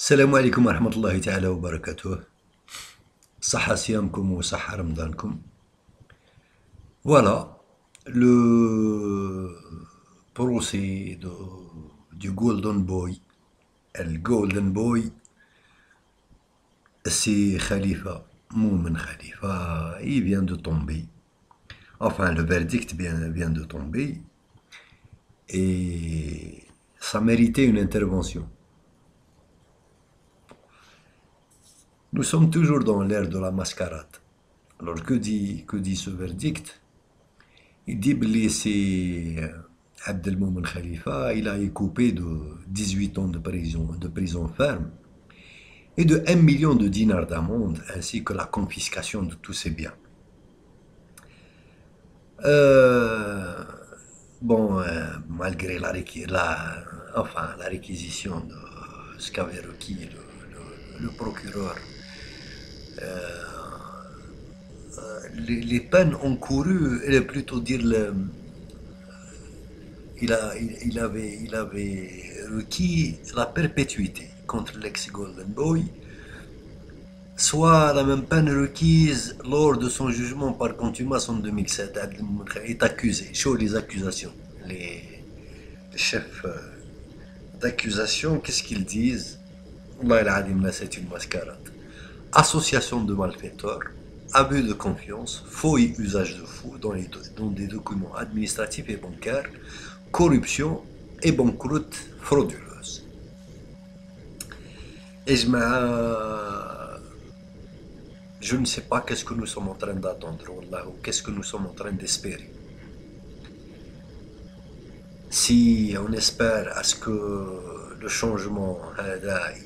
السلام عليكم ورحمة الله تعالى وبركاته. صحة صيامكم وصحة رمضانكم. Voilà, le procès du Golden Boy. Le Golden Boy, c'est Khalifa Moumen Khalifa. Il vient de tomber. Enfin, le verdict vient de tomber. Et ça méritait une intervention. Nous sommes toujours dans l'ère de la mascarade. Alors que dit ce verdict? Il dit que c'est Abdelmoumen Khalifa, il a écopé de 18 ans de prison ferme et de 1 million de dinars d'amende ainsi que la confiscation de tous ses biens. Malgré la réquisition de ce qu'avait requis le procureur, les peines encourues, plutôt dire, il avait requis la perpétuité contre l'ex-Golden Boy, soit la même peine requise lors de son jugement par contumace en 2007. Il est accusé. Chaud les accusations. Les chefs d'accusation, qu'est-ce qu'ils disent? Là, c'est une mascarade. Association de malfaiteurs, abus de confiance, faux et usage de faux dans des documents administratifs et bancaires, corruption et banqueroute frauduleuse. Et je ne sais pas qu'est-ce que nous sommes en train d'attendre, ou qu'est-ce que nous sommes en train d'espérer. Si on espère à ce que le changement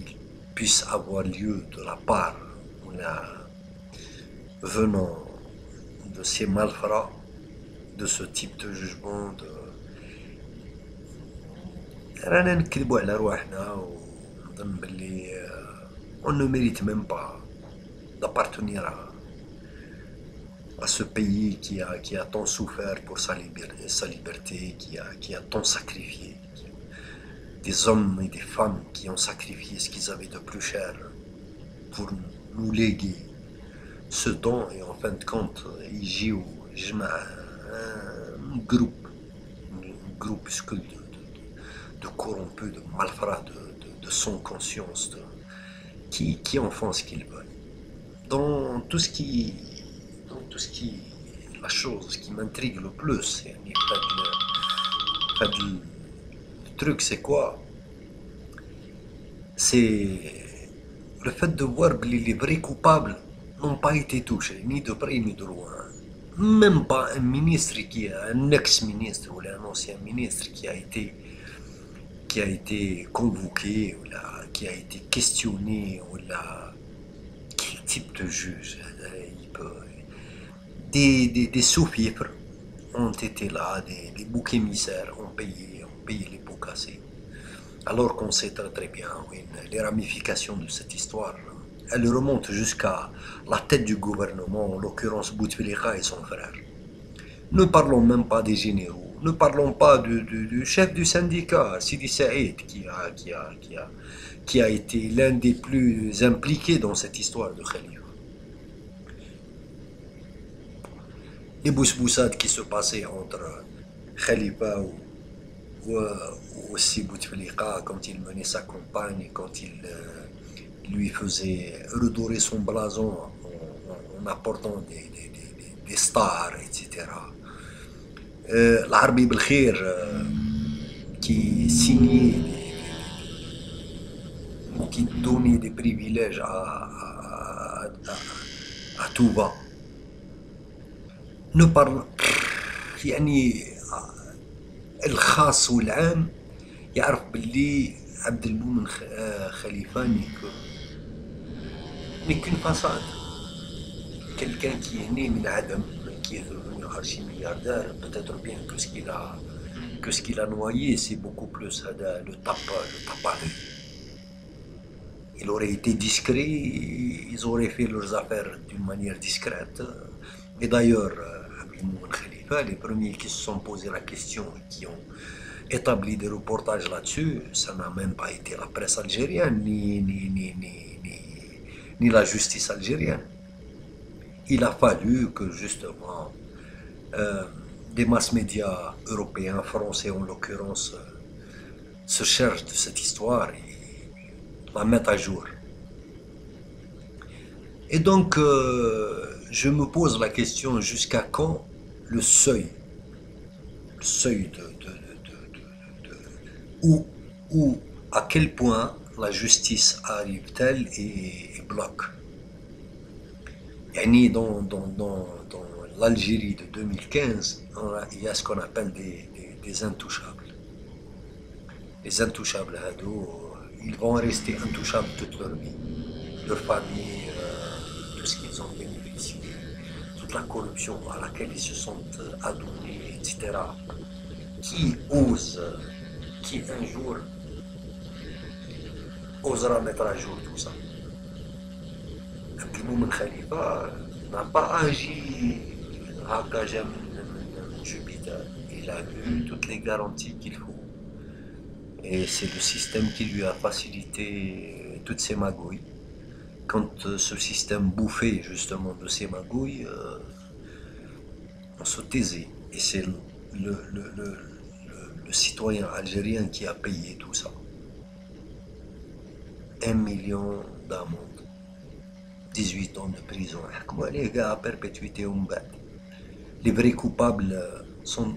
il puisse avoir lieu de la part venant de ces malfrats, de ce type de jugement, on ne mérite même pas d'appartenir à ce pays qui a tant souffert pour sa liberté, qui a tant sacrifié. Des hommes et des femmes qui ont sacrifié ce qu'ils avaient de plus cher pour nous léguer ce don, et en fin de compte, il y a un groupuscule de corrompus, de malfrats, de sans conscience, qui en font ce qu'ils veulent. Dans tout ce qui la chose qui m'intrigue le plus, le truc, c'est quoi? C'est le fait de voir que les vrais coupables n'ont pas été touchés, ni de près ni de loin. Même pas un ex-ministre ou un ancien ministre qui a été convoqué, ou qui a été questionné, ou quel type de juge des sous-fifres ont été là, des boucs émissaires ont payé les pots cassés. Alors qu'on sait très bien, oui, les ramifications de cette histoire, elles remontent jusqu'à la tête du gouvernement, en l'occurrence Bouteflika et son frère. Ne parlons même pas des généraux, ne parlons pas du chef du syndicat, Sidi Saïd, qui a été l'un des plus impliqués dans cette histoire de Khalifa. Les bousboussades qui se passaient entre Khalifa ou aussi Bouteflika quand il menait sa campagne, quand il lui faisait redorer son blason en apportant des stars, etc. L'Arbi Belkhir qui signait qui donnait des privilèges à tout va. Ne parle يعني الخاص والعام يعرف باللي عبد المؤمن خليفة n'est qu'une façade. Quelqu'un qui est né min adam, qui est devenu archi-milliardaire, peut-être bien que ce qu'il a noyé, c'est beaucoup plus le tape à l'œil. Il aurait été discret, ils auraient fait leurs affaires d'une manière discrète. Et d'ailleurs, Abdelmoumen Khalifa, les premiers qui se sont posés la question, établi des reportages là-dessus. Ça n'a même pas été la presse algérienne, ni la justice algérienne. Il a fallu que justement euh, des mass médias européens, français en l'occurrence, se cherchent de cette histoire et la mettent à jour. Et donc, je me pose la question jusqu'à quand le seuil, le seuil où, où, à quel point la justice arrive-t-elle et bloque. Yani dans l'Algérie de 2015, il y a ce qu'on appelle des intouchables. Les intouchables, ils vont rester intouchables toute leur vie. Leur famille, tout ce qu'ils ont bénéficié, toute la corruption à laquelle ils se sont adonnés, etc. Qui ose, qui un jour osera mettre à jour tout ça? Abdelmoumen Khalifa n'a pas agi hakaja min Jupiter. Il a eu toutes les garanties qu'il faut. Et c'est le système qui lui a facilité toutes ces magouilles. Quand ce système bouffait justement de ces magouilles, on se taisait. Et c'est le citoyen algérien qui a payé tout ça. 1 million d'amende, 18 ans de prison. Les gars à perpétuité. Les vrais coupables sont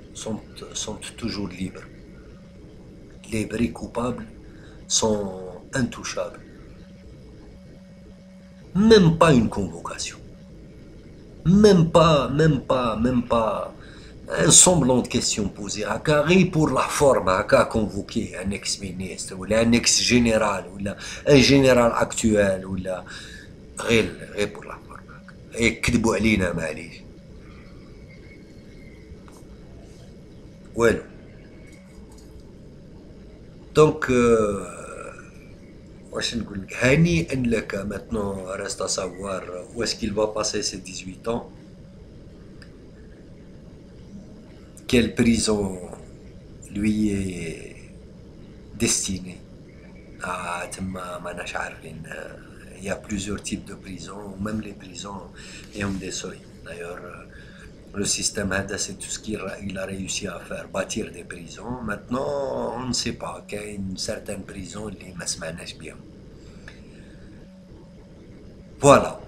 toujours libres. Les vrais coupables sont intouchables. Même pas une convocation. Même pas un semblant de question posée. Carré pour la forme, à convoquer un ex-ministre, ou un ex-général, ou un général actuel, ou غير pour la forme. Et كذبوا علينا معليش. والو. Donc, Hani Enleka, maintenant, reste à savoir où est-ce qu'il va passer ses 18 ans, quelle prison lui est destinée. Il y a plusieurs types de prisons, même les prisons, et ont des seuils. D'ailleurs, le système Hada, c'est tout ce qu'il a réussi à faire, bâtir des prisons. Maintenant, on ne sait pas, qu'il y a une certaine prison qui ne manage bien. Voilà.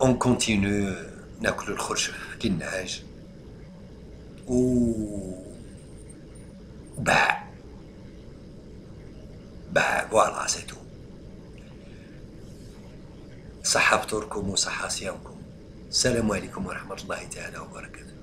On continue, ناكل الخرشف كي النعاج باع فوالا سي تو. صحة فطوركم وصحة صيامكم. السلام عليكم ورحمة الله تعالى وبركاته.